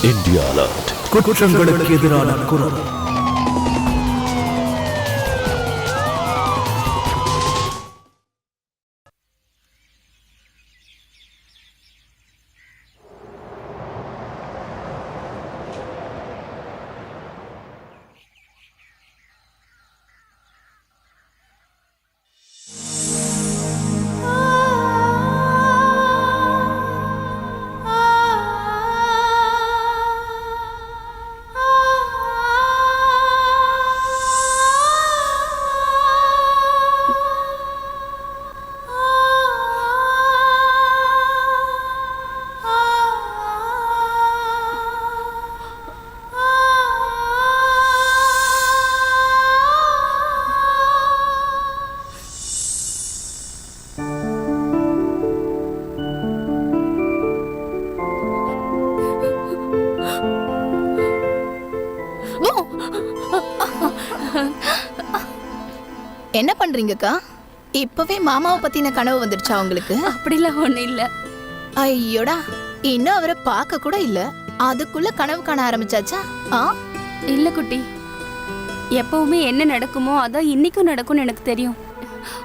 India alert. குற்றங்களுக்கு எதிரான குரல். என்ன பண்றீங்கக்கா? இப்பவே மாமாவை பத்தின கனவு வந்துடுச்சா உங்களுக்கு? அப்படிலாம் ஒண்ணு இல்ல. ஐயோடா, இன்னும் அவரை பார்க்க கூட இல்ல, அதுக்குள்ள கனவு காண ஆரம்பிச்சாச்சா? இல்ல குட்டி, எப்பவுமே என்ன நடக்குமோ அதான் இன்னைக்கும் நடக்கும்னு எனக்கு தெரியும்.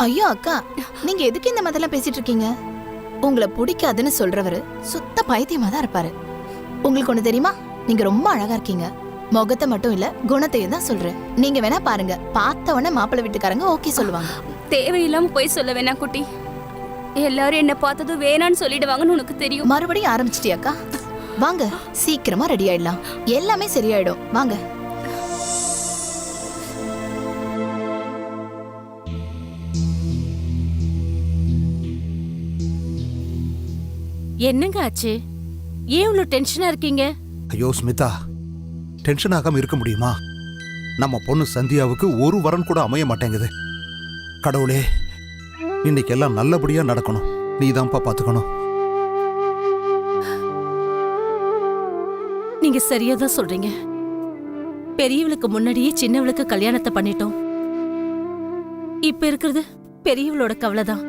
ஐயோ அக்கா, நீங்க எதுக்கு இந்த மாதிரிலாம் பேசிட்டு இருக்கீங்க? உங்களை பிடிக்காதுன்னு சொல்றவரு சுத்த பைத்தியமா தான் இருப்பாரு. உங்களுக்கு ஒண்ணு தெரியுமா? நீங்க ரொம்ப அழகா இருக்கீங்க. முகத்தை மட்டும் இல்ல, குணத்தையும் தான் சொல்றேன். நீங்க வேணா பாருங்க, பார்த்த உடனே மாப்பிள்ளை வீட்டுக்காரங்க ஓகே சொல்லுவாங்க. தேவையில்லாம போய் சொல்ல வேணாம் குட்டி. எல்லாரும் என்ன பார்த்ததும் வேணான்னு சொல்லிடுவாங்கன்னு உனக்கு தெரியும். மறுபடியும் ஆரம்பிச்சிட்டியாக்கா? வாங்க, சீக்கிரமா ரெடி ஆயிடலாம், எல்லாமே சரியாயிடும். வாங்க. என்னங்க ஆச்சு? ஏன் இவ்வளவு டென்ஷனா இருக்கீங்க? ஐயோ ஸ்மிதா, டென்ஷன் ஆகாம இருக்க முடியுமா? நம்ம பொண்ணு சந்தியாவுக்கு ஒரு வரன் கூட அமைய மாட்டேங்குது. கடவுளே, இன்னைக்கு எல்லாம் நல்லபடியா நடக்கணும். நீதான்ப்பா பாத்துக்கணும். நீங்க சரியா தான் சொல்றீங்க. பெரியவளுக்கு முன்னாடியே சின்னவளுக்கு கல்யாணத்தை பண்ணிட்டோம். இப்ப இருக்கிறது பெரியவளோட கவலைதான்.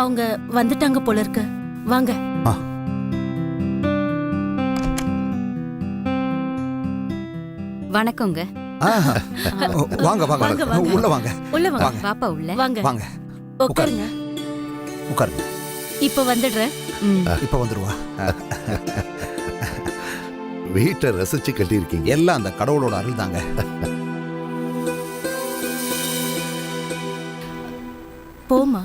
அவங்க வந்துட்டாங்க போல இருக்கு. வாங்க. வணக்கங்க. வாங்க வாங்க, உள்ள வாங்க. உள்ள வாங்க பாப்பா, உள்ள வாங்க. வாங்க, உட்காருங்க. உட்காருங்க. இப்ப வந்துடுறேன். இப்ப வந்துருவா. வீட்டை ரசிச்சு கட்டியிருக்கீங்க. எல்லாம் அந்த கடவுளோட அருள் தாங்க. போமா.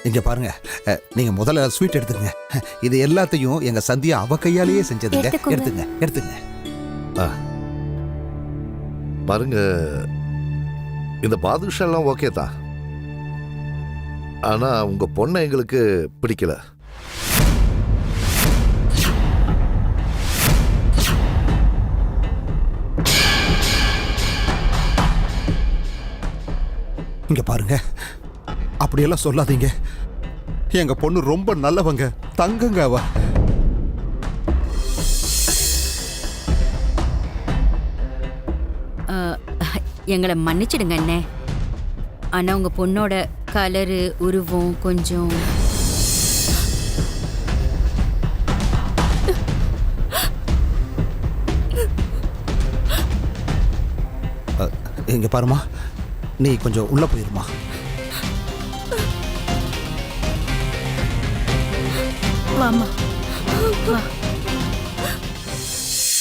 இங்க பாருங்க, நீங்க முதல்ல ஸ்வீட் எடுத்துங்க. இது எல்லாத்தையும் எங்க சந்தியா அவ கையாலேயே செஞ்சதுங்க. எடுத்துங்க எடுத்துங்க. பாருங்க, இந்த பாதுஷா எல்லாம் ஓகே தான், ஆனா உங்க பொண்ணை எங்களுக்கு பிடிக்கல. இங்க பாருங்க, அப்படியெல்லாம் சொல்லாதீங்க. எங்க பொண்ணு ரொம்ப நல்லவங்க, தங்கங்க அவ. எங்களை மன்னிச்சிடுங்க அண்ணே. ஆனா உங்க பொண்ணோட கலரு, உருவம் கொஞ்சம் இங்க பாருமா, நீ கொஞ்சம் உள்ள போயிருமா. வாமா.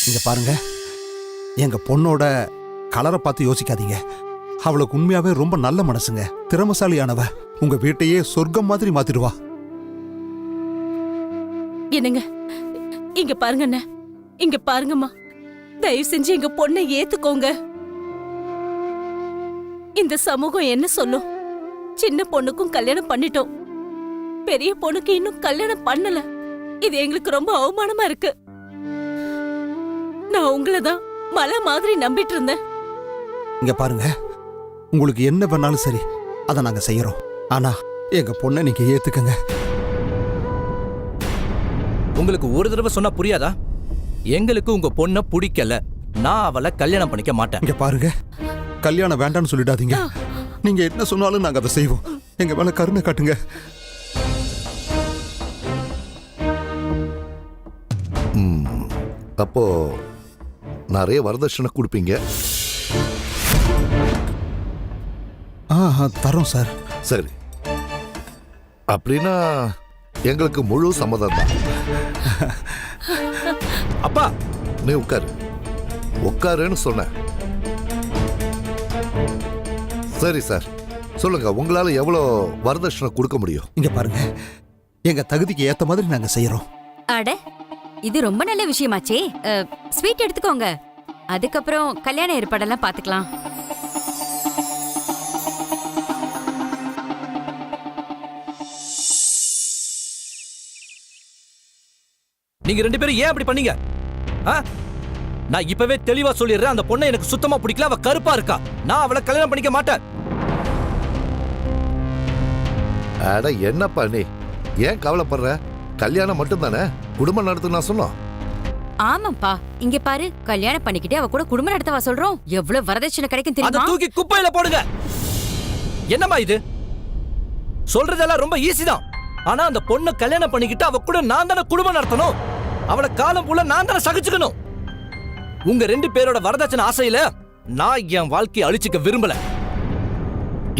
இங்க பாருங்க, எங்க பொண்ணோட கலரை பார்த்து யோசிக்காதீங்க. அவளுக்கு உண்மையாவே ரொம்ப நல்ல மனசுங்க, திறமசாலியானவ. உங்க வீட்டையே சொர்க்கம் மாதிரி மாத்திடுவா. என்னங்க, இங்க பாருங்க அண்ணே, இங்க பாருங்கம்மா, தயவு செஞ்சு எங்க பொண்ணை ஏத்துக்கோங்க. இந்த சமூகம் என்ன சொல்லும்? சின்ன பொண்ணுக்கும் கல்யாணம் பண்ணிட்டோம், பெரிய பொண்ணுக்கு இன்னும் கல்யாணம் பண்ணல. இது எங்களுக்கு ரொம்ப அவமானமா இருக்கு. நான் உங்களதான் மலை மாதிரி நம்பிட்டு இருந்தேன். இங்க பாருங்க, உங்களுக்கு என்ன பண்ணாலும் சரி அதை நாங்க செய்யறோம். ஆனா எங்க பொண்ணை நீங்க ஏத்துக்கங்க. உங்களுக்கு ஒரு தடவை சொன்னா புரியாதா? எங்களுக்கு உங்க பொண்ண பிடிக்கல, நான் அவளை கல்யாணம் பண்ணிக்க மாட்டேன். இங்க பாருங்க, கல்யாணம் வேண்டாம்னு சொல்லிடாதீங்க. நீங்க என்ன சொன்னாலும் நாங்க அதை செய்வோம். எங்க மேல கருணை காட்டுங்க. அப்போ நிறைய வரதட்சணை கொடுப்பீங்க. தரோம் சார். சரி, அப்படின்னா எங்களுக்கு முழு சம்மதம் தான். அப்பா நீ உட்காரு, உட்காருன்னு சொன்ன. சரி சார், சொல்லுங்க, உங்களால எவ்வளோ வரதட்சணை கொடுக்க முடியும்? இங்க பாருங்க, எங்க தகுதிக்கு ஏத்த மாதிரி நாங்க செய்யறோம். அட, இது ரொம்ப நல்ல விஷயமாச்சே. ஸ்வீட் எடுத்துக்கோங்க, அதுக்கப்புறம் கல்யாண ஏற்பாடெல்லாம் பாத்துக்கலாம். நீங்க ரெண்டு பேரும் ஏன் அப்படி பண்ணீங்க? நான் இப்பவே தெளிவா சொல்லிடுறேன், அந்த பொண்ணை எனக்கு சுத்தமா பிடிக்கல, அவ கருப்பா இருக்கா, நான் அவளை கல்யாணம் பண்ணிக்க மாட்டேன். அட என்னப்பா நீ ஏன் கவலைப்படுற? கல்யாணம் மட்டும் தானே, குடும்பம் நடத்து நான் சொன்னோம். ஆமாப்பா, இங்க பாரு, கல்யாணம் பண்ணிக்கிட்டே அவ கூட குடும்பம் நடத்தவா சொல்றோம். எவ்வளவு வரதட்சணை கிடைக்கும் அதை தெரியுமா? தூக்கி குப்பையில போடுங்க. என்னம்மா இது? சொல்றதெல்லாம் ரொம்ப ஈஸி தான். ஆனா அந்த பொண்ணை கல்யாணம் பண்ணிக்கிட்டு அவ கூட நான் தானே குடும்பம் நடத்தணும், அவளை காலம் பூல நான் தானே சகிச்சுக்கணும். உங்க ரெண்டு பேரோட வரதட்சணை ஆசையில நான் என் வாழ்க்கையை அழிச்சுக்க விரும்பல.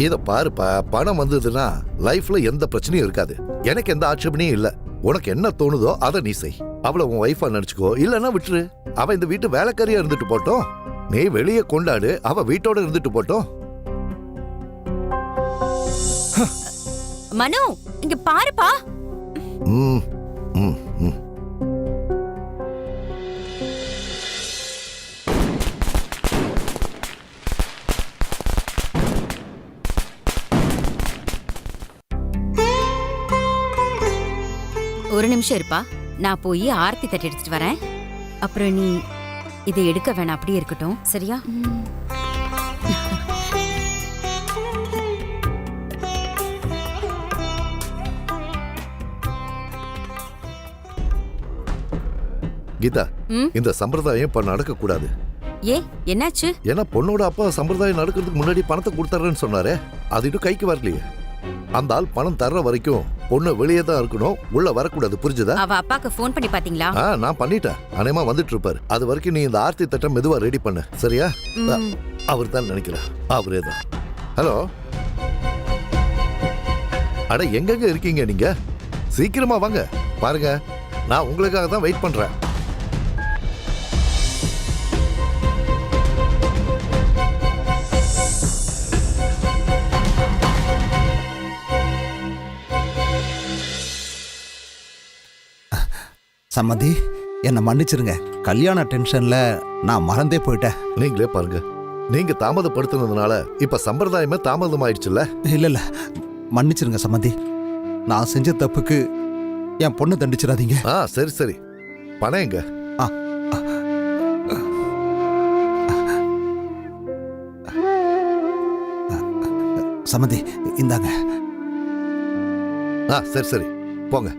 இத பாருப்பா, பணம் வந்ததுன்னா லைஃப்ல எந்த பிரச்சனையும் இருக்காது. எனக்கு எந்த ஆட்சேபனையும் இல்ல. உனக்கு என்ன தோணுதோ அதை நீ செய். அவளை உன் ஒய்ஃபா நினைச்சுக்கோ, இல்லன்னா விட்டுரு. அவ இந்த வீட்டு வேலைக்காரியா இருந்துட்டு போட்டோம், நீ வெளியே கொண்டாடு, அவ வீட்டோட இருந்துட்டு போட்டோம். மனு, இங்க பாருப்பா. ம், ம், ம். ஒரு நிமிஷம் இருப்பா, நான் போய் ஆர்த்தி தட்டி எடுத்துட்டு வரேன். அப்புறம் நீ இதை எடுக்க வேணாம், அப்படியே இருக்கட்டும், சரியா? கீதா, ம்? இந்த சம்பிரதாயம் இப்ப நடக்க கூடாது. ஏ, என்னாச்சு? ஏன்னா பொண்ணோட அப்பா சம்பிரதாயம் நடக்கிறதுக்கு முன்னாடி பணத்தை கொடுத்தாருன்னு சொன்னாரே, அது இன்னும் கைக்கு வரலையே. அந்த ஆள் பணம் தர்ற வரைக்கும் பொண்ணு வெளியே தான் இருக்கணும், உள்ள வரக்கூடாது. புரிஞ்சுதா? அவ அப்பாக்கு ஃபோன் பண்ணி பாத்தீங்களா? நான் பண்ணிட்டேன். அநேகமா வந்துட்டு இருப்பாரு. அது வரைக்கும் நீ இந்த ஆர்த்தி தட்டம் மெதுவா ரெடி பண்ணு, சரியா? அவர் தான் நினைக்கிறேன், அவரே தான். ஹலோ, அட எங்கெங்க இருக்கீங்க நீங்க? சீக்கிரமா வாங்க. பாருங்க, நான் உங்களுக்காக தான் வெயிட் பண்றேன். சம்மந்தி, என்னை மன்னிச்சிருங்க. கல்யாண டென்ஷன்ல நான் மறந்தே போயிட்டேன். நீங்களே பாருங்க, நீங்க தாமதப்படுத்தினதுனால இப்ப சம்பிரதாயமே தாமதம் ஆயிடுச்சுல்ல. இல்ல, மன்னிச்சிருங்க சம்மந்தி. நான் செஞ்ச தப்புக்கு என் பொண்ணை தண்டிச்சிடாதீங்க. சரி சரி, பணம் எங்க? சம்மந்தி, இந்தாங்க. சரி சரி, போங்க.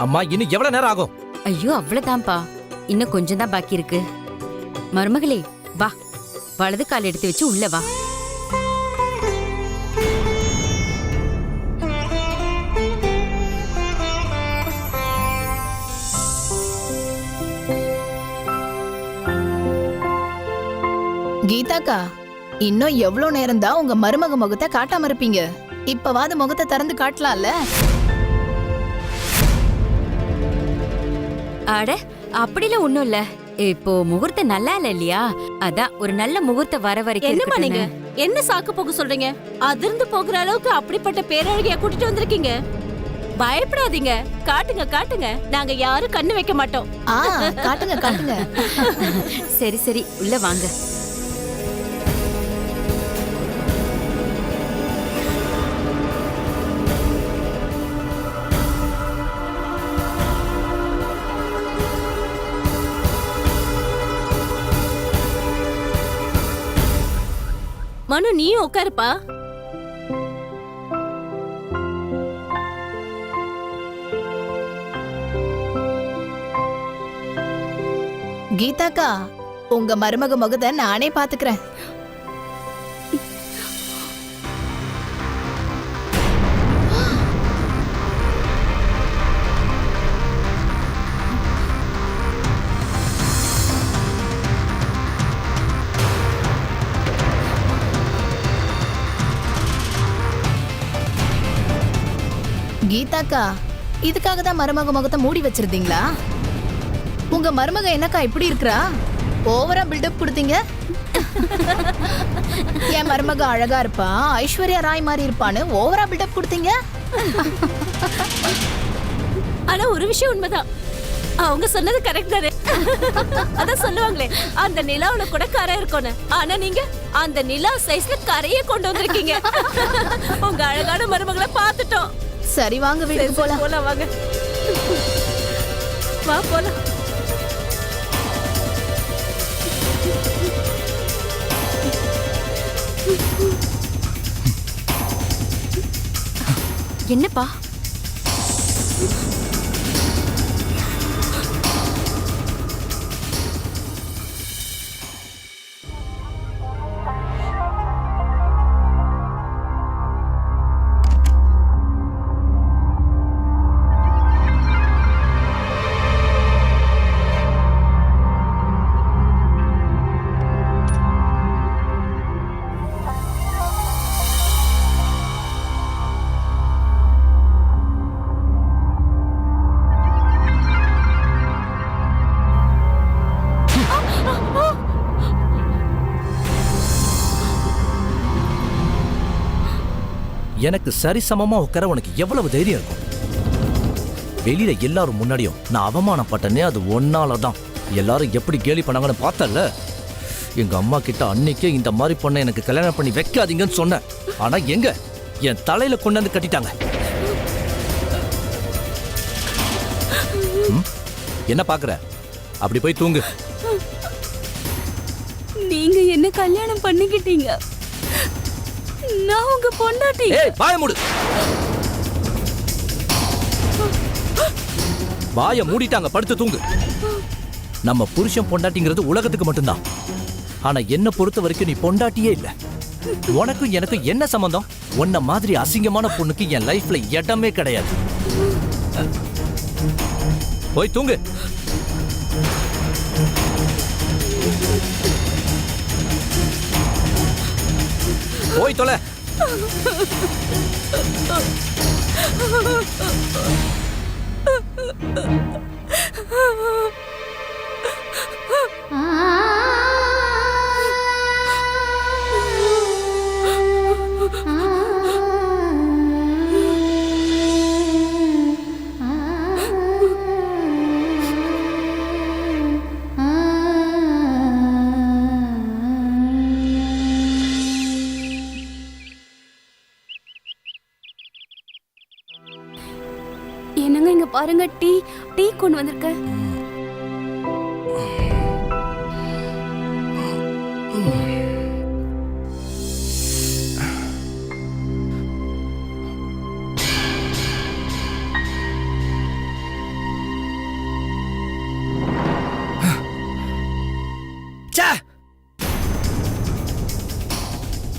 அம்மா, இன்னும் எவ்வளவு நேரம் ஆகும்? ஐயோ, அவ்வளவுதான்ப்பா, இன்னும் கொஞ்சம் தான் பாக்கி இருக்கு. மருமகளே, வா, வலது கால் எடுத்து வச்சு உள்ள வா. கீதாக்கா, இன்னும் எவ்வளவு நேரம் தான் உங்க மருமக முகத்தை காட்டாம இருப்பீங்க? இப்பவாது முகத்தை திறந்து காட்டலாம்ல? அட அப்படிலாம் ஒண்ணும் இல்ல. இப்போ முகூர்த்தம் நல்லா இல்லையா, அதான் ஒரு நல்ல முகூர்த்தம் வர வரைக்கும் என்னம்மா நீங்க இருக்கட்டும்னு. என்ன சாக்கு போக்கு சொல்றீங்க? அதிர்ந்து போகிற அளவுக்கு அப்படிப்பட்ட பேரழகிய கூட்டிட்டு வந்திருக்கீங்க. பயப்படாதீங்க, காட்டுங்க காட்டுங்க, நாங்க யாரும் கண்ணு வைக்க மாட்டோம். காட்டுங்க காட்டுங்க. சரி சரி, உள்ள வாங்க. மனு நீயும் உட்காருப்பா. கீதாக்கா, உங்க மருமக முகத்தை நானே பாத்துக்கிறேன். கீதாக்கா, இதுக்காக தான் மருமக முகத்தை மூடி வச்சிருந்தீங்களா? உங்க மருமக என்னக்கா இப்படி இருக்கறா? ஓவரா பில்டப் கொடுத்தீங்க. என் மருமக அழகா இருப்பா, ஐஸ்வர்யா ராய் மாதிரி இருப்பான்னு ஓவரா பில்டப் கொடுத்தீங்க. ஆனா ஒரு விஷயம் உண்மைதான், அவங்க சொன்னது கரெக்ட் தானே. அதான் சொல்லுவாங்களே, அந்த நிலாவுல கூட கரை இருக்கும்னு. ஆனா நீங்க அந்த நிலா சைஸ்ல கரையே கொண்டு வந்திருக்கீங்க. உங்க அழகான மருமகளை பார்த்துட்டோம். சரி வாங்க வீட்டுக்கு போலாம். போலாம் வாங்க, வா போலாம். என்னப்பா? எனக்கு சரிசமமா உட்கார உனக்கு எவ்வளவு தைரியம் இருக்கும்? வெளியில எல்லாரும் முன்னாடியும் நான் அவமானப்பட்டனே அது ஒன்னாலதான். எல்லாரும் எப்படி கேலி பண்ணாங்கன்னு பார்த்தல. எங்க அம்மா கிட்ட அன்னைக்கே இந்த மாதிரி பொண்ணை எனக்கு கல்யாணம் பண்ணி வைக்காதீங்கன்னு சொன்னேன். ஆனா எங்க என் தலையில கொண்டாந்து கட்டிட்டாங்க. என்ன பாக்குற? அப்படி போய் தூங்கு. நீங்க என்ன கல்யாணம் பண்ணிக்கிட்டீங்க, நான் உங்க பொண்டாட்டி. ஏய் வாய மூடு. வாய மூடிட்டாங்க, படுத்து தூங்கு. நம்ம புருஷன் பொண்டாட்டிங்கிறது உலகத்துக்கு மட்டும்தான். ஆனா என்ன பொறுத்த வரைக்கும் நீ பொண்டாட்டியே இல்ல. உனக்கும் எனக்கும் என்ன சம்பந்தம்? உன்ன மாதிரி அசிங்கமான பொண்ணுக்கு என் லைஃப்ல இடமே கிடையாது. போய் தூங்கு. போய் தொலை. என்னங்க இங்க பாருங்க, டீ டீ கொண்டு வந்திருக்க.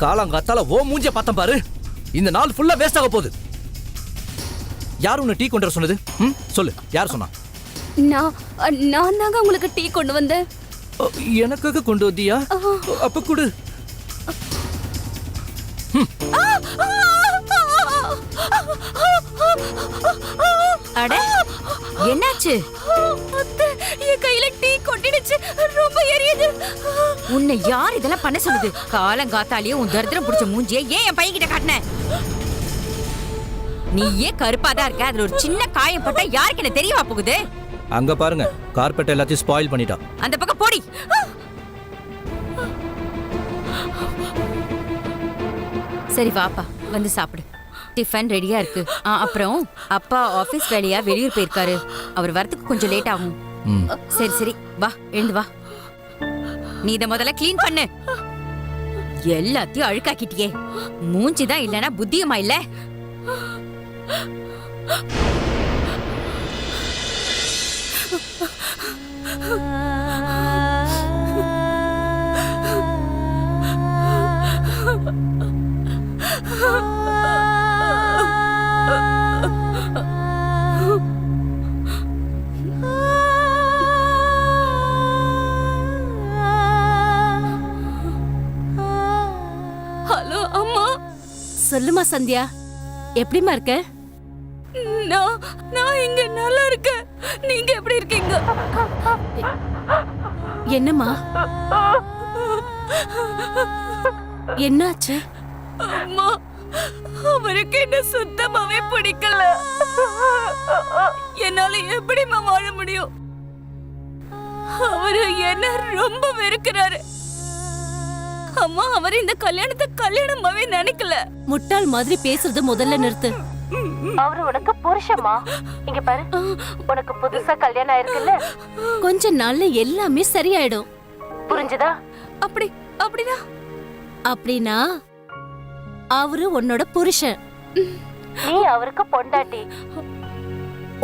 காலங்காத்தால ஓ மூஞ்ச பார்த்தம் பாரு. இந்த நாள் ஃபுல்லா வேஸ்ட் ஆக போகுது. யார் உன்னை டீ கொண்டு வர சொன்னது? சொல்லு, யார் சொன்னா? நான் தாங்க உங்களுக்கு டீ கொண்டு வந்தேன். எனக்காக கொண்டு வந்தியா? அப்ப கொடு. அட என்னாச்சு? அத்தை, என் கையில டீ கொட்டிடுச்சு, ரொம்ப எரியுது. உன்னை யார் இதெல்லாம் பண்ண சொல்லுது? காலங்காத்தாலேயே உன் தரித்திரம் பிடிச்ச மூஞ்சியை ஏன் என் பையன்கிட்ட காட்டின? நீ ஏன் கருப்பாதான் இருக்க? அதுல ஒரு சின்ன காயம் பட்டா யாருக்கு என்ன தெரியவா போகுது? அங்க பாருங்க, கார்பெட் எல்லாத்தையும் ஸ்பாயில் பண்ணிட்டா. அந்த பக்கம் போடி. சரி வாப்பா, வந்து சாப்பிடு. டிஃபன் ரெடியா இருக்கு. அப்புறம் அப்பா ஆபீஸ் வேலையா வெளியூர் போயிருக்காரு. அவர் வரதுக்கு கொஞ்சம் லேட் ஆகும். சரி சரி, வா எழுந்து வா. நீ இத முதல்ல க்ளீன் பண்ணு. எல்லாத்தையும் அழுக்காக்கிட்டியே. மூஞ்சிதான் இல்லனா புத்தியுமா இல்ல? ஹலோ அம்மா. சொல்லுமா சந்தியா, எப்படிமா இருக்க? நான் இங்க நல்லா இருக்கேன். நீங்க எப்படி இருக்கீங்க? என்னம்மா என்னாச்சு? அம்மா, அவருக்கு என்ன சுத்தமாவே பிடிக்கல. என்னால எப்படிமா வாழ முடியும்? அவரு என்ன ரொம்ப வெறுக்கிறாரு. அம்மா, அவர் இந்த கல்யாணத்தை கல்யாணமாவே நினைக்கல. முட்டாள் மாதிரி பேசுறது முதல்ல நிறுத்து. அவரு உனக்கு புருஷமா? இங்க பாரு, உனக்கு புதுசா கல்யாணம் ஆயிருக்குல்ல, கொஞ்ச நாள்ல எல்லாமே சரியாயிடும். புரிஞ்சுதா? அப்படின்னா அவரு உன்னோட புருஷன், நீ அவருக்கு பொண்டாட்டி.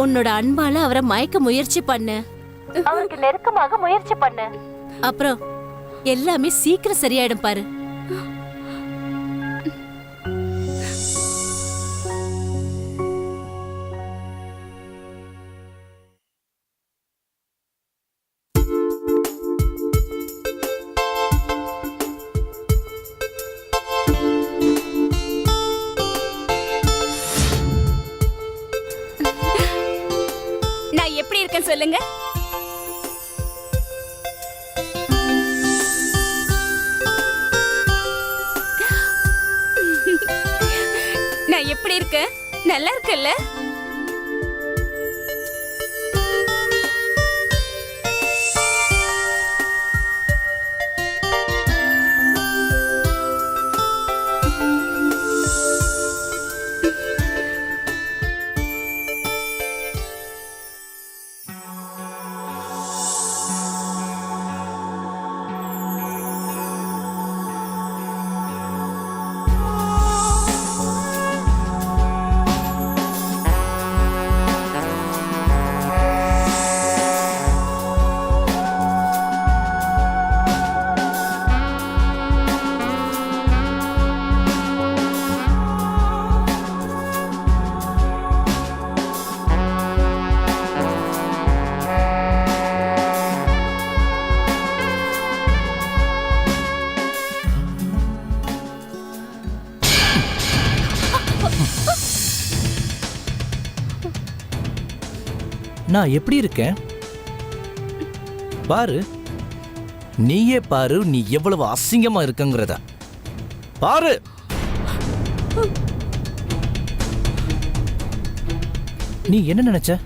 உன்னோட அன்பால அவரை மயக்க முயற்சி பண்ணு, அவருக்கு நெருக்கமாக முயற்சி பண்ணு. அப்புறம் எல்லாமே சீக்கிரம் சரியாயிடும் பாரு. நான் எப்படி இருக்கேன் சொல்லுங்க. நான் எப்படி இருக்கேன்? நல்லா இருக்கல்ல? நான் எப்படி இருக்கேன் பாரு. நீயே பாரு, நீ எவ்வளவு அசிங்கமா இருக்கங்கிறத பாரு. நீ என்ன நினைச்ச?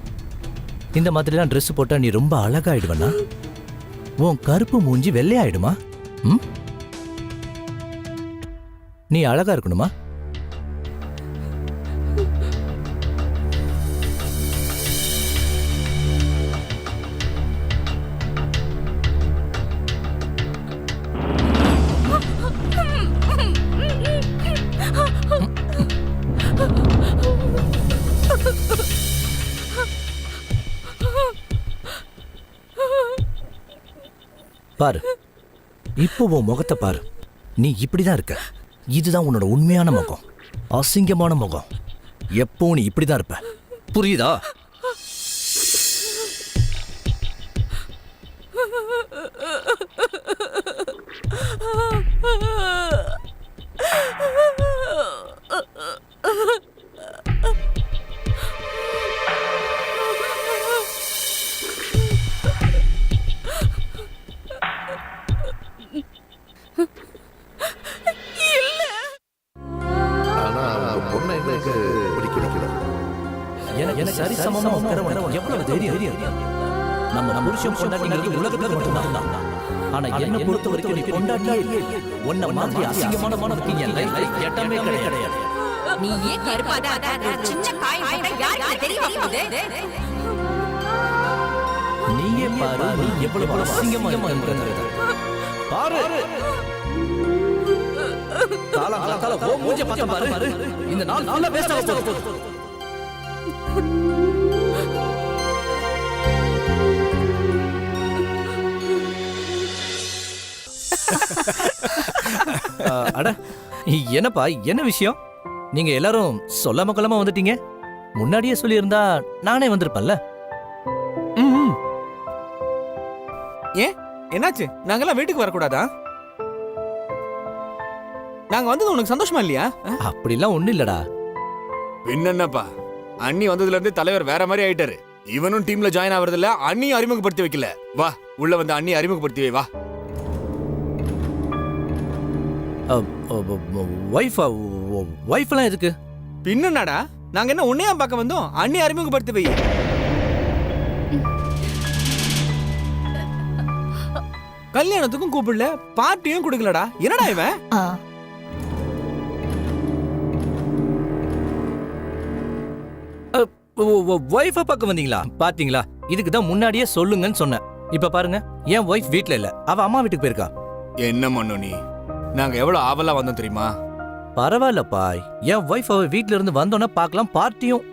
இந்த மாதிரிலாம் ட்ரெஸ் போட்டா நீ ரொம்ப அழகாயிடுவனா? உன் கருப்பு மூஞ்சி வெள்ளையாயிடுமா? நீ அழகா இருக்கணுமா? பாரு, இப்போ உன் முகத்தை பாரு. நீ இப்படிதான் இருக்க. இதுதான் உன்னோட உண்மையான முகம், அசிங்கமான முகம். எப்போ நீ இப்படிதான் இருப்ப, புரியுதா? எனக்கு சரி சமமா உட்காரவன் எவ்வளவு தைரியம். நம்ம புருஷன் பொண்டாட்டிங்கிறது உலகத்துல மட்டும்தான். ஆனா என்ன பொறுத்த வரைக்கும் நீ பொண்டாட்டியே இல்லை. உன்னை மாதிரி அசிங்கமான மனதுக்கு என் லைஃப் இடமே கிடையாது. நீ ஏன் கருப்பாத சின்ன காய் யாருக்கு தெரியுமா போகுது? நீயே பாரு, நீ எவ்வளவு அசிங்கமா இருக்கிறது பாரு. காலகாலத்தால ஓ மூஞ்ச பக்கம் பாரு. இந்த நாள் ஃபுல்லா வேஸ்ட் ஆக போகுது. அட என்னப்பா, என்ன விஷயம்? நீங்க எல்லாரும் சொல்லாம கொள்ளாம வந்துட்டீங்க. முன்னாடியே சொல்லியிருந்தா நானே வந்திருப்பேன்ல. ஏன் என்னாச்சு? நாங்கெல்லாம் வீட்டுக்கு வரக்கூடாதா? நாங்க வந்தது உனக்கு சந்தோஷமா இல்லையா? அப்படிலாம் ஒண்ணு இல்லடா. என்னப்பா, அண்ணி வந்ததுல இருந்து தலைவர் வேற மாதிரி ஆயிட்டாரு. இவனும் டீம்ல ஜாயின் ஆவறது இல்ல, அண்ணியும் அறிமுகப்படுத்தி வைக்கல. வா உள்ள வந்து அண்ணி அறிமுகப்படுத்தி வை. வா. வைஃப்லாம் எதுக்கு? பின்னடா, நாங்க என்ன உன்னையா பார்க்க வந்தோம்? அண்ணி அறிமுகப்படுத்தி வை. கல்யாணத்துக்கும் கூப்பிடல, பார்ட்டியும் கொடுக்கலடா. என்னடா இவன்? வைஃபை பார்க்க வந்தீங்களா? பாத்தீங்களா, இதுக்கு தான் முன்னாடியே சொல்லுங்கன்னு சொன்னேன். இப்ப பாருங்க, என் வைஃப் வீட்ல இல்ல, அவ அம்மா வீட்டுக்கு போயிருக்கா. என்ன மண்ணு நீ? நாங்க எவ்வளவு ஆவலா வந்தோம் தெரியுமா? பரவாயில்லப்பா, என் வைஃப் அவ வீட்ல இருந்து வந்தோன்னா பார்க்கலாம் பார்ட்டியும்.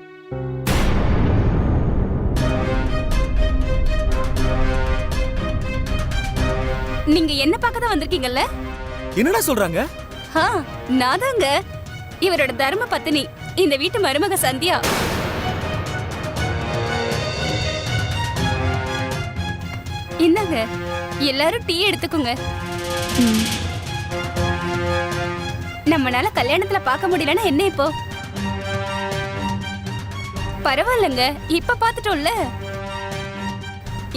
நீங்க என்ன பார்க்க தான் வந்திருக்கீங்கல்ல? என்னடா சொல்றாங்க? நான் தாங்க இவரோட தர்ம பத்தினி, இந்த வீட்டு மருமக சந்தியா. இந்தாங்க, எல்லாரும் டீ எடுத்துக்கோங்க. நம்மளால கல்யாணத்துல பார்க்க முடியலன்னா என்ன இப்போ? பரவாயில்லங்க, இப்ப பாத்துட்டோம்ல.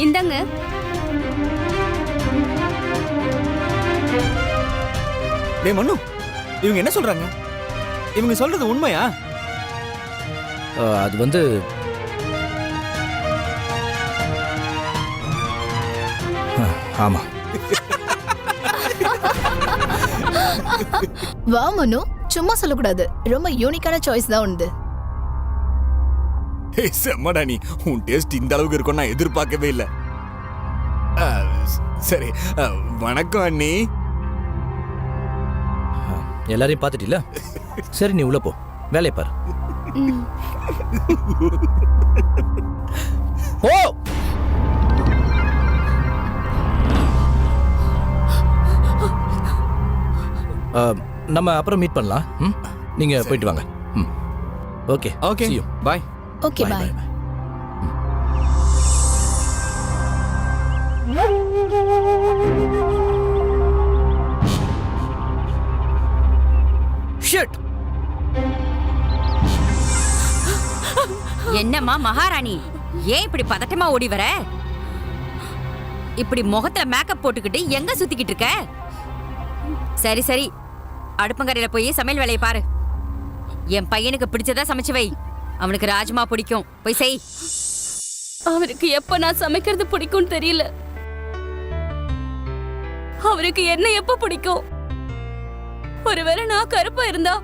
இந்தாங்க. டேய் மண்ணு, இவங்க என்ன சொல்றாங்க? இவங்க சொல்றது உண்மையா? அது வந்து ஆமா. வா மனு, சும்மா சொல்லக்கூடாது. ரொம்ப யூனிக்கான சாய்ஸ் தான் உண்டு. செம்மடா நீ, உன் டேஸ்ட் இந்த அளவுக்கு இருக்கும் நான் எதிர்பார்க்கவே இல்லை. சரி, வணக்கம் அண்ணி. எல்லாரையும் பார்த்துட்டில? சரி, நீ உள்ள போ, வேலையை பாரு. ஓ, நம்ம அப்புறம் மீட் பண்ணலாம். நீங்க போயிட்டு வாங்க. Okay okay, bye. Okay bye. Shit. என்னம்மா மகாராணி, ஏன் இப்படி பதட்டமா ஓடி வர? இப்படி முகத்துல மேக்கப் போட்டுக்கிட்டு எங்க சுத்திக்கிட்டு இருக்க? சரி சரி, அடுப்பங்கரையில போய் சமையல் வேலையை பாரு. என் பையனுக்கு பிடிச்சதா சமைச்சு வை. அவனுக்கு ராஜ்மா பிடிக்கும், போய் செய். அவருக்கு எப்ப நான் சமைக்கிறது பிடிக்கும்னு தெரியல. அவருக்கு என்ன எப்ப பிடிக்கும்? ஒருவேளை நான் கருப்பா இருந்தா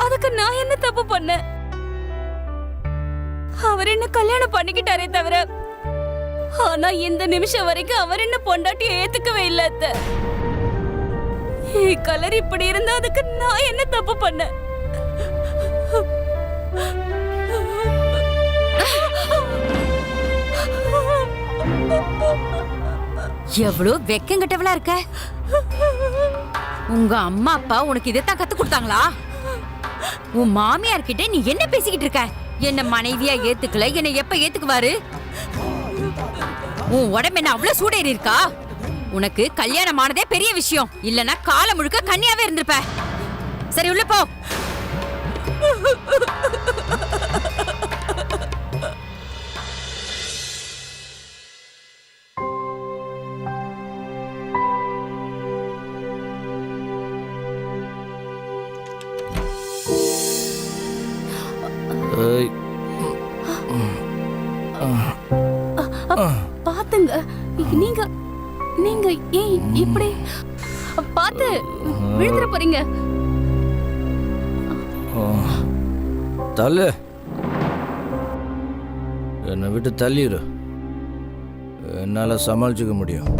அதுக்கு நான் என்ன தப்பு பண்ண? அவர் என்ன கல்யாணம் பண்ணிக்கிட்டாரே தவிர, ஆனா இந்த நிமிஷம் வரைக்கும் அவர் என்ன பொண்டாட்டி ஏத்துக்கவே இல்ல. கலர் இப்படி இருந்தா அதுக்கு நான் என்ன தப்பு பண்ண? எவ்வளவு வெக்கங்கட்டவளா இருக்க. உங்க அம்மா அப்பா உனக்கு இதைத்தான் கத்து கொடுத்தாங்களா? உன் மாமியார் கிட்ட நீ என்ன பேசிக்கிட்டு இருக்க? என்ன மனைவியா ஏத்துக்கல, என்ன எப்ப ஏத்துக்குவாரு? உன் உடம்பு என்ன அவ்வளவு சூடேறி இருக்கா? உனக்கு கல்யாணம் ஆனதே பெரிய விஷயம். இல்லனா காலம் முழுக்க கன்னியாவே இருந்திருப்ப. சரி, உள்ள போ. நிறுத்துங்க. நீங்க நீங்க ஏன் இப்படி பார்த்து விழுந்துற போறீங்க? தள்ளு, என்னை விட்டு தள்ளிடு, என்னால சமாளிச்சுக்க முடியும்.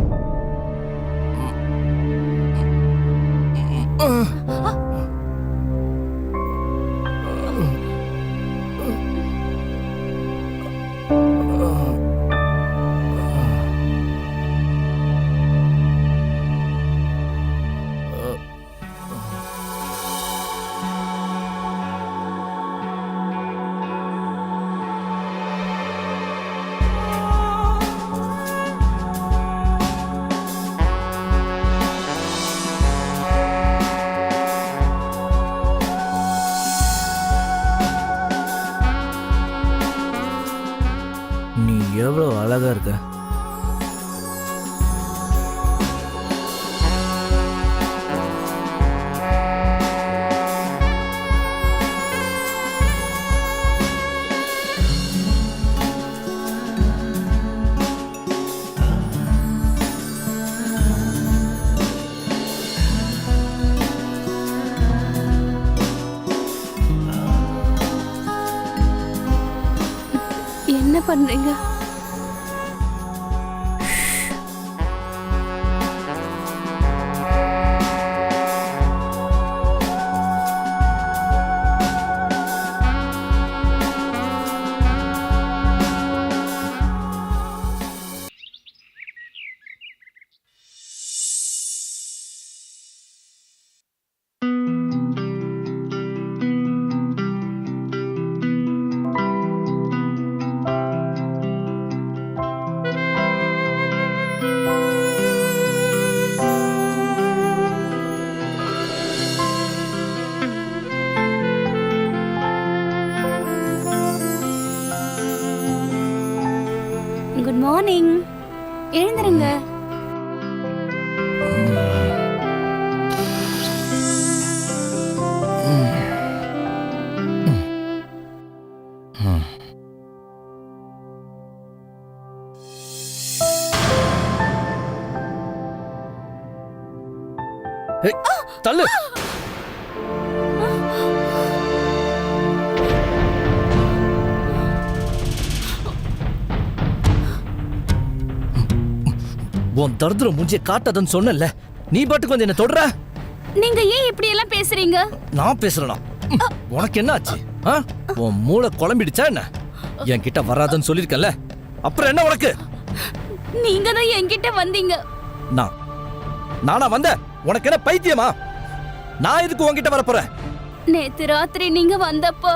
நீ எவ்வளோ அழகா இருக்க. என்ன பண்றீங்க? Good morning. எழுந்துருங்க. தள்ளு. உன் தருதுர மூஞ்சிய காட்டாதன்னு சொன்னல, நீ பாட்டுக்கு வந்து என்ன தொடர. நீங்க ஏன் இப்படி எல்லாம் பேசுறீங்க? நான் பேசுறேனா? உனக்கு என்ன ஆச்சு? உன் மூளை குழம்பிடுச்சா என்ன? என்கிட்ட வராதன்னு சொல்லிருக்கல, அப்புறம் என்ன உனக்கு? நீங்க தான் என்கிட்ட வந்தீங்க. நானா வந்த? உனக்கு என்ன பைத்தியமா? நான் எதுக்கு உன்கிட்ட வர போறேன்? நேத்து ராத்திரி நீங்க வந்தப்போ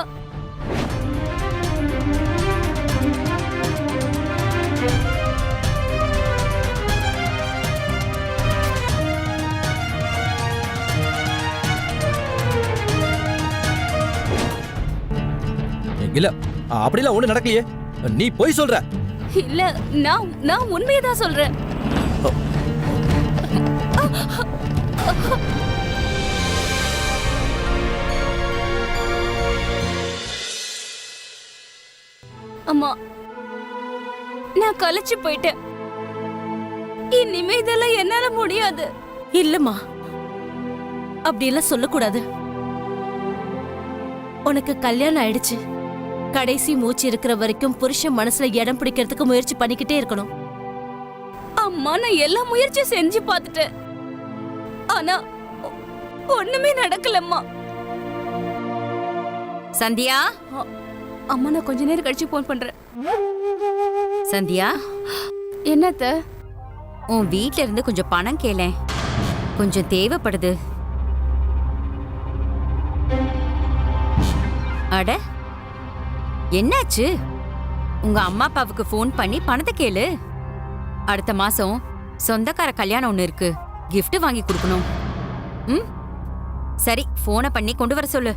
இல்ல, அப்படிலாம் ஒண்ணு நடக்கலையே. நீ போய் சொல்ற. இல்ல, நான் உண்மையதான் சொல்றேன். அம்மா, நான் கலைச்சு போயிட்டேன். இனிமே இதெல்லாம் என்னால முடியாது. இல்லம்மா, அப்படியெல்லாம் சொல்லக்கூடாது. உனக்கு கல்யாணம் ஆயிடுச்சு. கடைசி மூச்சு இருக்கிற வரைக்கும் புருஷன் மனசுல இடம் பிடிக்கிறதுக்கு முயற்சி பண்ணிக்கிட்டே இருக்கணும். அம்மா, நான் எல்லா முயற்சியும் செஞ்சு பார்த்துட்டேன். ஆனா ஒண்ணுமே நடக்கலம்மா. சந்தியா, அம்மா, நான் கொஞ்ச நேரம் கழிச்சு போன் பண்றேன். சந்தியா, என்னத்த? உன் வீட்ல இருந்து கொஞ்சம் பணம் கேளேன், கொஞ்சம் தேவைப்படுது. அட, என்னாச்சு? உங்க அம்மா அப்பாவுக்கு ஃபோன் பண்ணி பணத்தை கேளு. அடுத்த மாசம் சொந்தக்கார கல்யாணம் ஒண்ணு இருக்கு, gift வாங்கி கொடுக்கணும். ம், சரி, போனை பண்ணி கொண்டு வர சொல்லு.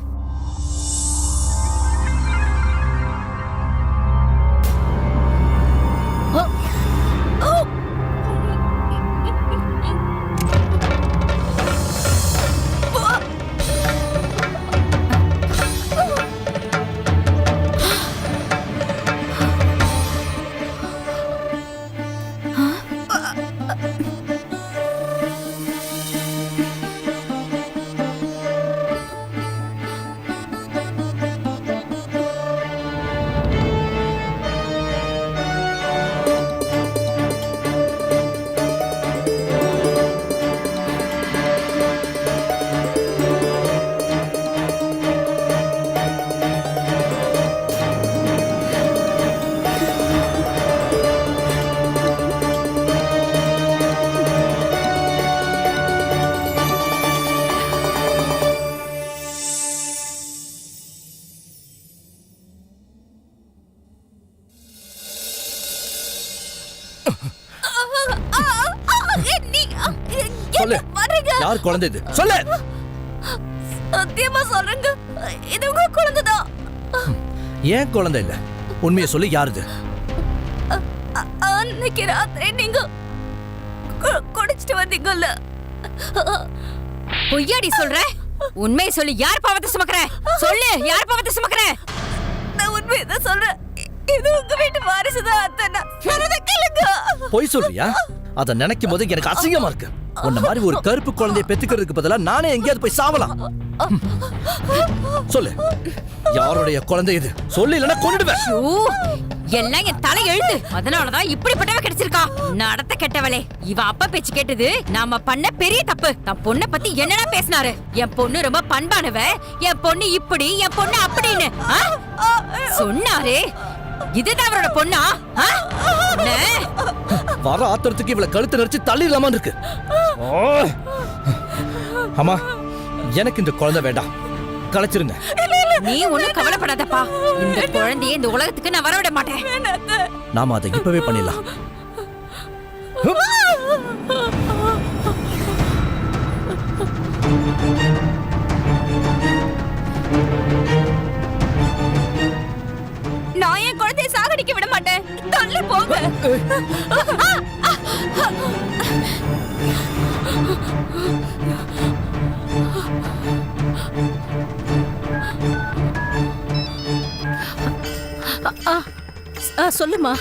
சொல்லு யார் குழந்தை இது சொல்லு. சத்தியமா சொல்றேங்க, இது உங்க குழந்தைதான். ஏன் குழந்தை இல்ல, உண்மையை சொல்லி யாருது? அன்னைக்கு ராத்திரி நீங்க குடிச்சிட்டு வந்தீங்கல்ல. பொய்யாடி சொல்ற? உண்மையை சொல்லி யார் பாவத்தை சுமக்கற? சொல்லு, யார் பாவத்தை சுமக்கற? நான் உண்மையை தான் சொல்றேன். இது உங்க வீட்டு வாரிசுதான் அத்தை. நான் கேளுங்க. பொய் சொல்றியா? அத நினைக்கும் போது எனக்கு அசிங்கமா இருக்கு. உன்ன மாதிரி ஒரு கருப்பு குழந்தையை பெத்துக்கிறதுக்கு பதிலா நானே எங்கேயாவது போய் சாவலாம். சொல்லு, யாருடைய குழந்தை இது? சொல்லு, இல்லைன்னா கொன்னுடுவேன். எல்லாம் என் தலை எழுது. அதனாலதான் இப்படிப்பட்டவ கிடைச்சிருக்கா. நடத்த கெட்டவளே. இவ அப்பா பேச்சு கேட்டது நாம பண்ண பெரிய தப்பு. தன் பொண்ணை பத்தி என்னடா பேசினாரு? என் பொண்ணு ரொம்ப பண்பானவ, என் பொண்ணு இப்படி, என் பொண்ணு அப்படின்னு சொன்னாரே. இதுதான் அவரோட பொண்ணா? வர ஆத்திரத்துக்கு இவளை கழுத்து நெரிச்சு தள்ளிடலாமா இருக்கு. ஆமா, எனக்கு இந்த குழந்தை வேண்டாம், கலைச்சிருங்க. நீ ஒண்ணும் கவலைப்படாதப்பா. இந்த குழந்தைய இந்த உலகத்துக்கு நான் வரவிட மாட்டேன். நாம அதை இப்பவே பண்ணிடலாம். நான் என் குழந்தைய சாகடிக்க விட மாட்டேன். தள்ளி போங்க. சொல்லுமா.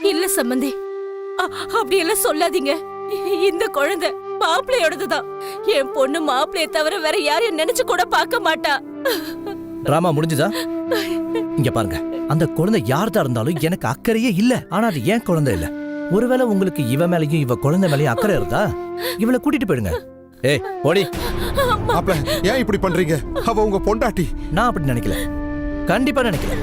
இல்ல சம்பந்தி, அப்படி எல்லாம் சொல்லாதீங்க. இந்த குழந்தை மாப்பிள்ளையோடதுதான். என் பொண்ணு மாப்பிள்ளைய தவிர வேற யாரையும் நினைச்சு கூட பார்க்க மாட்டா. டிராமா முடிஞ்சுதா? இங்க பாருங்க, அந்த குழந்தை யார்தா இருந்தாலும் எனக்கு அக்கறையே இல்ல. ஆனா அது ஏன் குழந்தை இல்ல. ஒருவேளை உங்களுக்கு இவ மேலயும் இவ குழந்தை மேலயும் அக்கறை இருந்தா இவளை கூட்டிட்டு போயிடுங்க. ஏய் ஓடி. மாப்ள, ஏன் இப்படி பண்றீங்க? அவ உங்க பொண்டாட்டி. நான் அப்படி நினைக்கல, கண்டிப்பா நினைக்கல.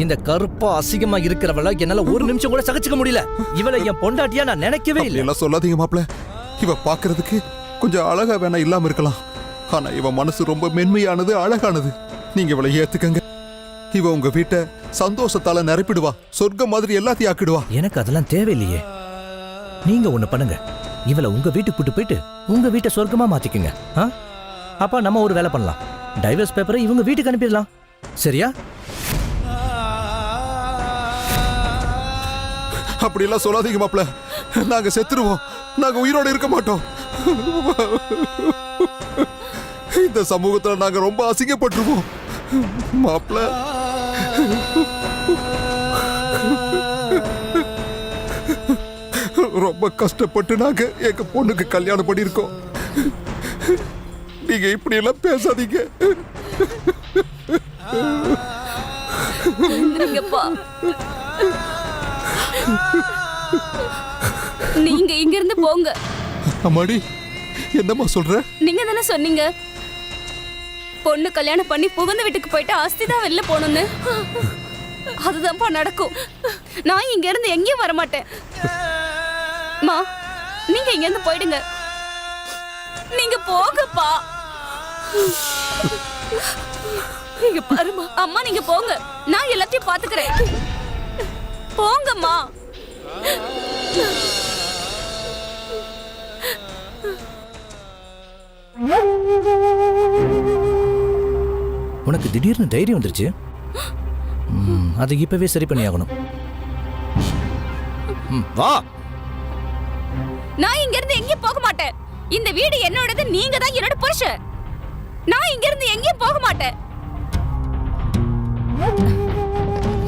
இந்த கருப்பா அசிங்கமா இருக்கிறவள என்னால ஒரு நிமிஷம் கூட சகிச்சுக்க முடியல. இவளை என் பொண்டாட்டியா நான் நினைக்கவே இல்லை. எல்லாம் சொல்லாதீங்க மாப்ள. இவ பாக்குறதுக்கு கொஞ்சம் அழகா வேணா இல்லாம இருக்கலாம். ஆனா இவ மனசு ரொம்ப மென்மையானது, அழகானது. நீங்க இவளை ஏத்துக்கங்க. இவ உங்க வீட்டை சந்தோஷத்தால நிரப்பிடுவா. சொர்க்கம் மாதிரி எல்லாத்தையும் ஆக்கிடுவா. எனக்கு அதெல்லாம் தேவையில்லையே. நீங்க ஒண்ணு பண்ணுங்க, இவளை உங்க வீட்டுக்கு கூட்டு போயிட்டு உங்க வீட்டை சொர்க்கமா மாத்திக்குங்க. அப்ப நம்ம ஒரு வேலை பண்ணலாம். டைவர்ஸ் பேப்பரை இவங்க வீட்டுக்கு அனுப்பிடலாம். சரியா? அப்படி எல்லாம் சொல்லாதீங்க மாப்ள. நாங்க செத்துருவோம். நாங்க உயிரோட இருக்க மாட்டோம். இந்த சமூகத்துல நாங்க ரொம்ப அசிங்கப்பட்டுருவோம் மாப்ள. ரொம்ப கஷ்டப்பட்டு நாங்க எங்க பொண்ணுக்கு கல்யாணம் பண்ணிருக்கோம். நீங்க இப்படி எல்லாம் பேசாதீங்க. நீங்க இங்க இருந்து போங்க. அம்மாடி, என்னம்மா சொல்ற? நீங்க தானே சொன்னீங்க பொண்ணு கல்யாணம் பண்ணி புகுந்த வீட்டுக்கு போயிட்டு அஸ்திதான் வெளில போகணும்னு. அதுதான்ப்பா நடக்கும். நான் இங்க இருந்து எங்கேயும் வர மாட்டேன். மா, நீங்க இங்க இருந்து போயிடுங்க. நீங்க போங்கப்பா. நீங்க பாருமா. அம்மா நீங்க போங்க, நான் எல்லாத்தையும் பாத்துக்கிறேன். போங்கம்மா. உனக்கு திடீர்னு தைரியம் வந்துருச்சு. அதை இப்பவே சரி பண்ணி ஆகணும். வா. நான் இங்க இருந்து எங்கேயும் போக மாட்டேன். இந்த வீடு என்னோடது, நீங்க தான் என்னோட புருஷன். நான் இங்க இருந்து எங்கேயும் போக மாட்டேன்.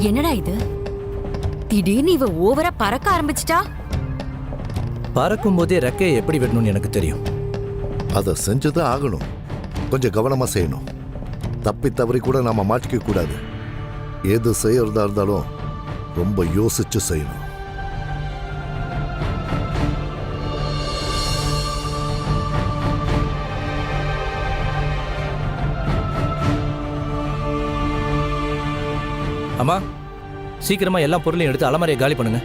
என்னடா இது? திடீர்னு இவ ஓவரா பறக்க ஆரம்பிச்சிட்டா. பறக்கும் போதே ரெக்கையை எப்படி விடணும்னு எனக்கு தெரியும். அதை செஞ்சுதான் ஆகணும். கொஞ்சம் கவனமா செய்யணும். தப்பி தவறி கூட நாம மாட்டிக்க கூடாது. எது செய்யறதா இருந்தாலும் ரொம்ப யோசிச்சு செய்யணும். அம்மா சீக்கிரமா எல்லா பொருளையும் எடுத்து அலமாரியை காலி பண்ணுங்க.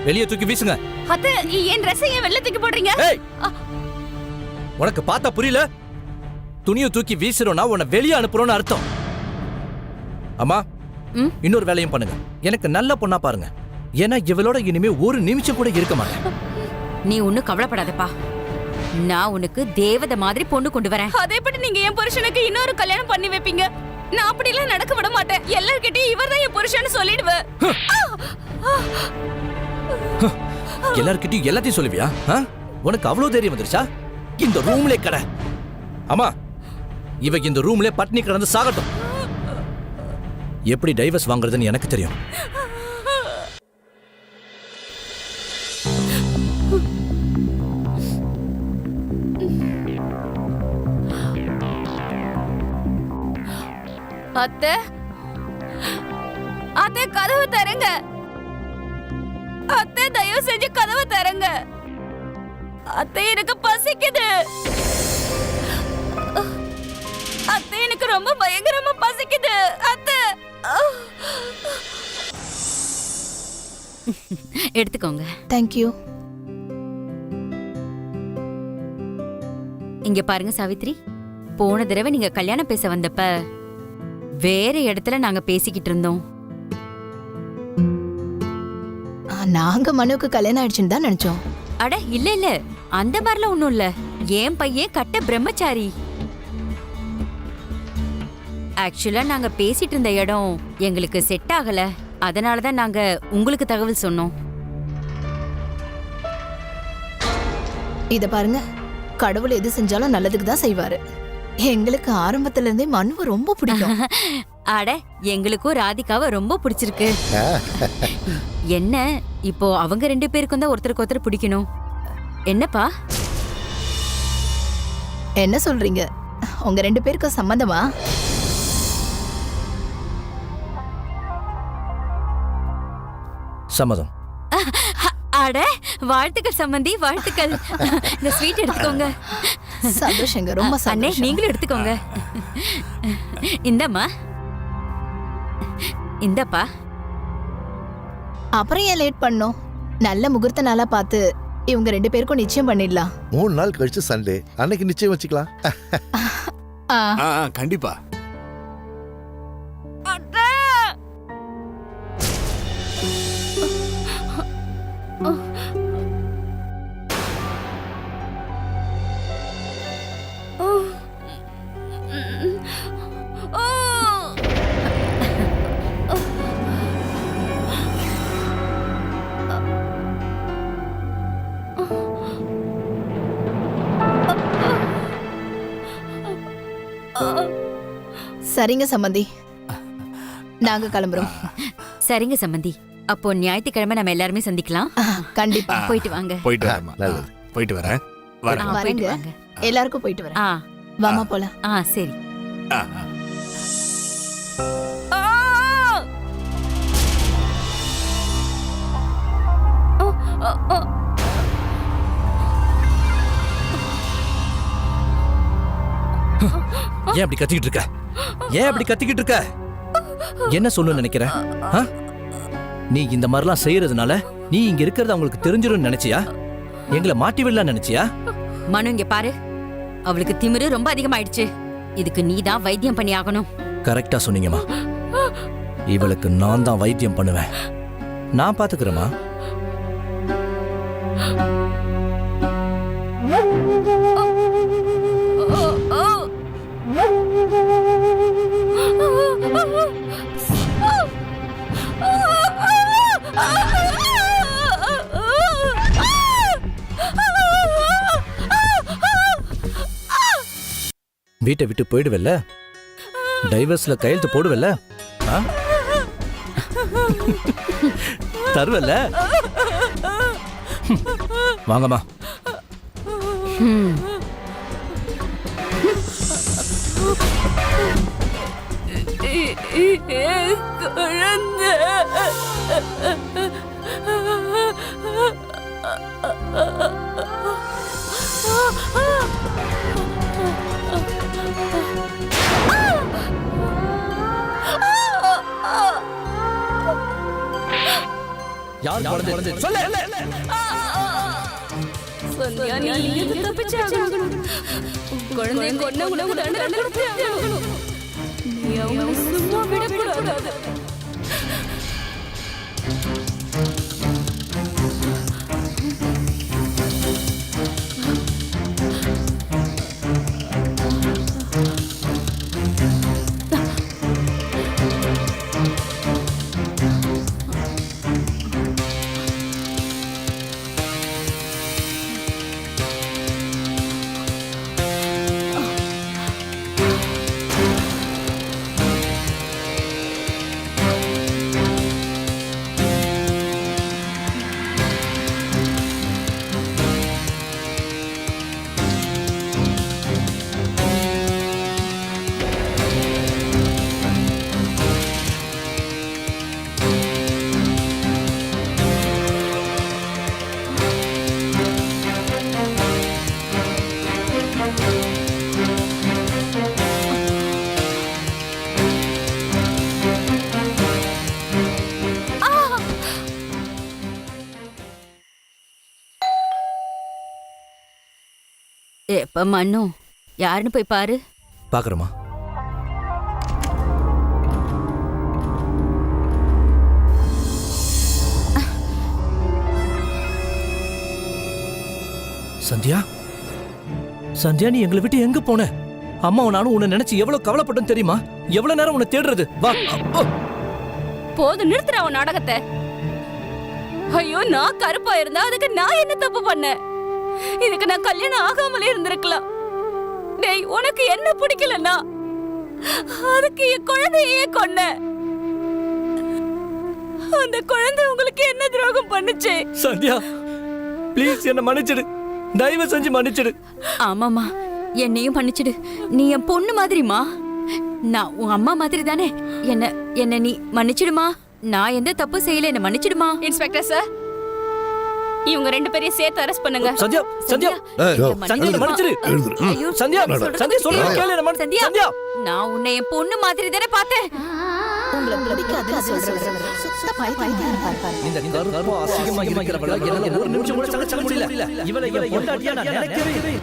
வெளியே தூக்கி வீசுங்க. அத்தை என் ட்ரெஸ்ஸை ஏன் வெளில தூக்கி போடுறீங்க? ஏய், உனக்கு பார்த்தா புரியல? துணியை தூக்கி வீசுறோம்னா உன்னை வெளியே அனுப்புறோம்னு அர்த்தம். அம்மா இன்னொரு வேலையும் பண்ணுங்க. எனக்கு நல்ல பொண்ணா பாருங்க. ஏன்னா இவளோட இனிமே ஒரு நிமிஷம் கூட இருக்க மாட்டேன். நீ ஒன்னும் கவலைப்படாதப்பா. நான் உனக்கு தேவதை மாதிரி பொண்ணு கொண்டு வரேன். அதே எப்படி நீங்க என் புருஷனுக்கு இன்னொரு கல்யாணம் பண்ணி வைப்பீங்க? நான் அப்படி எல்லாம் நடக்க விட மாட்டேன். எல்லார்கிட்டயும் இவர்தான் என் புருஷன்னு சொல்லிடுவேன். எல்லார்கிட்டயும் எல்லாத்தையும் சொல்லுவியா? உனக்கு அவ்வளவு தைரியம் வந்துருச்சா? இந்த ரூம்ல கடை. அம்மா இவ இந்த ரூம்ல பட்னி கிடந்து சாகட்டும். எப்படி டைவர்ஸ் வாங்குறதுன்னு எனக்கு தெரியும். அத்தை அத்தை கதவு தரங்க. அத்தை தயவு செஞ்சு கதவு தரங்க. அத்தை எனக்கு பசிக்குது. அத்தை எனக்கு ரொம்ப பயங்கரமா பசிக்குது. அத்தை எடுத்துக்கோங்க. தேங்க்யூ. இங்க பாருங்க சாவித்ரி, போன தடவை நீங்க கல்யாணம் பேச வந்தப்ப வேற இடத்துல நாங்க பேசிக்கிட்டு இருந்தோம். நாங்க மனுவுக்கு கல்யாணம் ஆயிடுச்சுன்னு தான் நினைச்சோம். அட இல்ல இல்ல, அந்த மாதிரிலாம் ஒண்ணும் இல்ல. என் பையன் கட்ட பிரம்மச்சாரி. ஆக்சுவலா நாங்க பேசிட்டு இருந்த இடம் எங்களுக்கு செட் ஆகல. அதனாலதான் நாங்க உங்களுக்கு தகவல் சொன்னோம். இத பாருங்க, கடவுள் எது செஞ்சாலும் நல்லதுக்கு தான் செய்வாரு. எங்களுக்கு ஆரம்பத்துல இருந்தே மனுவை ரொம்ப பிடிக்கும். அட எங்களுக்கும் ராதிகாவை ரொம்ப பிடிச்சிருக்கு. என்ன இப்போ அவங்க 2 பேருக்கும் தான் ஒருத்தருக்கு ஒருத்தர் பிடிக்கணும். என்னப்பா என்ன சொல்றீங்க? உங்க 2 பேருக்கும் சம்மந்தமா? சம்மதம். அட வாழ்த்துக்கள் சம்பந்தி, வாழ்த்துக்கள். இந்த ஸ்வீட் எடுத்துக்கோங்க. சந்தோஷங்க, ரொம்ப அண்ணே சந்தோஷம். நீங்களும் எடுத்துக்கோங்க. இந்தம்மா, இந்தப்பா. அப்புறம் ஏன் லேட் பண்ணோம்? நல்ல முகூர்த்த நாளா பார்த்து இவங்க 2 பேருக்கும் நிச்சயம் பண்ணிடலாம். 3 நாள் கழிச்சு சண்டே, அன்னைக்கு நிச்சயம் வச்சுக்கலாம். கண்டிப்பா. சரிங்க சம்பந்தி, நாங்க கிளம்புறோம். சரிங்க சம்பந்தி, அப்போ ஞாயிற்றுக்கிழமை நம்ம எல்லாருமே சந்திக்கலாம். கண்டிப்பா. போயிட்டு வாங்க. போயிட்டு வரேன். நல்லது. போயிட்டு வரேன். வரேன். போயிட்டு வரேங்க. வாங்க. எல்லாருக்கும் போயிட்டு வரேன். ஆ வாமா போலாம். சரி. ஆ, ஆ. ஏன் அப்படி கத்திக்கிட்டு இருக்க? ஏன் அப்படி கத்திக்கிட்டு இருக்க? என்ன சொல்லணும்னு நினைக்கிற? நீ இந்த மாதிரிலாம் செய்யறதுனால நீ இங்க இருக்கிறது அவங்களுக்கு தெரிஞ்சிடும் நினைச்சியா? எங்களை மாட்டி விடலாம் நினைச்சியா? மனு இங்க பாரு, அவளுக்கு திமிரு ரொம்ப அதிகமாயிடுச்சு. இதுக்கு நீ தான் வைத்தியம் பண்ணி ஆகணும். கரெக்டா சொன்னீங்கம்மா. இவளுக்கு நான் தான் வைத்தியம் பண்ணுவேன். நான் பாத்துக்கிறேம்மா. வீட்டை விட்டு போயிடுவல்ல? டைவர்ஸ்ல கையெழுத்து போடுவல்ல? தருவல்ல? வாங்கம்மா. குழந்தை குறைஞ்சது சொல்லு சந்தியா, நீ இங்கிருந்து தப்பிச்சே ஆகணும். உன் குழந்தைய கொன்னவங்களுக்கு தண்டனை கொடுத்தே ஆகணும். நீ அவங்களை சும்மா விடக்கூடாது. எப்ப மண்ணு யாருன்னு போய் பாரு. பாக்குறமா. சந்தியா, சந்தியா, நீ எங்களை விட்டு எங்க போன? அம்மாவும் நானும் உன்னை நினைச்சு எவ்வளவு கவலைப்பட்டோம் தெரியுமா? எவ்வளவு நேரம் உன்னை தேடுறது. வா. போதும், நிறுத்துற அவன் நாடகத்தை. ஐயோ, நான் கருப்பா இருந்தா அதுக்கு நான் என்ன தப்பு பண்ணேன்? இதுக்கு நான் கல்யாணம் ஆகாமலே இருந்திருக்கலாம். டேய், உனக்கு என்ன பிடிக்கலன்னா அதுக்கு என் குழந்தையே கொன்ன. அந்த குழந்தை உங்களுக்கு என்ன துரோகம் பண்ணுச்சு? சந்தியா, ப்ளீஸ் என்ன மன்னிச்சிடு. தயவு செஞ்சு மன்னிச்சிடு. ஆமாமா, என்னையும் மன்னிச்சிடு. நீ என் பொண்ணு மாதிரிமா. நான் உன் அம்மா மாதிரி தானே. என்ன நீ மன்னிச்சிடுமா. நான் எந்த தப்பு செய்யல, என்ன மன்னிச்சிடுமா. இன்ஸ்பெக்டர் சார், இவங்க ரெண்டு பேரையும் சேர்த்து அரெஸ்ட் பண்ணுங்க. சந்தியா, சந்தியா, சந்தியா மன்னிச்சிடு. ஐயோ, சந்தியா, சந்தியா சொல்றேன் கேளு. சந்தியா, சந்தியா, நான் உன்னை என் பொண்ணு மாதிரி தானே பார்த்தேன். உங்களை பிடிக்காதுன்னு சொல்றவர் சுத்த பைத்தியமா இருப்பாரு. இந்த கருப்பு அசிங்கமா இருக்கிறவள என்னால ஒரு நிமிஷம் கூட சகிக்க முடியல. இவளை என் பொண்டாட்டியா நான் நினைக்கவே இல்லை.